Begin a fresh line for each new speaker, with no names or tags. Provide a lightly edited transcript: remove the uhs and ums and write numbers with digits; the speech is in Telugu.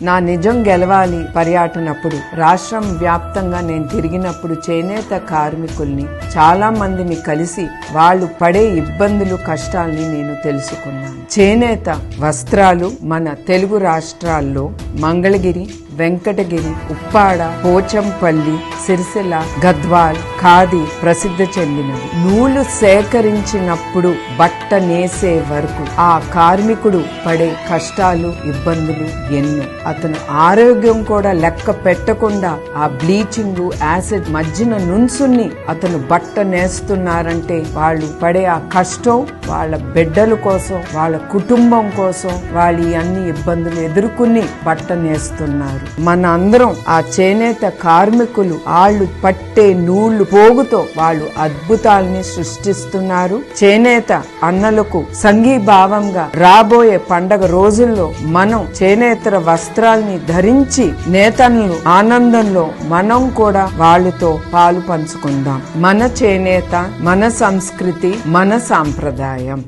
నా నిజం గెలవాలి పర్యటనప్పుడు రాష్ట్రం వ్యాప్తంగా నేను తిరిగినప్పుడు చేనేత కార్మికుల్ని చాలా మందిని కలిసి వాళ్ళు పడే ఇబ్బందులు కష్టాల్ని నేను తెలుసుకున్నాను. చేనేత వస్త్రాలు మన తెలుగు రాష్ట్రాల్లో మంగళగిరి, వెంకటగిరి, ఉప్పాడ, పోచంపల్లి, సిరిసిల్ల, గద్వాల్, ఖాదీ ప్రసిద్ధి చెందినవి. నూలు సేకరించినప్పుడు బట్ట నేసే వరకు ఆ కార్మికుడు పడే కష్టాలు, ఇబ్బందులు ఎన్నో. అతను ఆరోగ్యం కూడా లెక్క పెట్టకుండా ఆ బ్లీచింగ్, యాసిడ్ మధ్యన నుంచుని అతను బట్ట నేస్తున్నారంటే వాళ్ళు పడే ఆ కష్టం వాళ్ళ బిడ్డల కోసం, వాళ్ళ కుటుంబం కోసం వాళ్ళు అన్ని ఇబ్బందులు ఎదుర్కొని బట్ట నేస్తున్నారు. మన అందరం ఆ చేనేత కార్మికులు వాళ్ళు పట్టే నూళ్ళు పోగుతో వాళ్ళు అద్భుతాలని సృష్టిస్తున్నారు. చేనేత అన్నలకు సంఘీభావంగా రాబోయే పండగ రోజుల్లో మనం చేనేతర వస్త్రాల్ని ధరించి నేతలను ఆనందంలో మనం కూడా వాళ్ళతో పాలు పంచుకుందాం. మన చేనేత, మన సంస్కృతి, మన సాంప్రదాయం.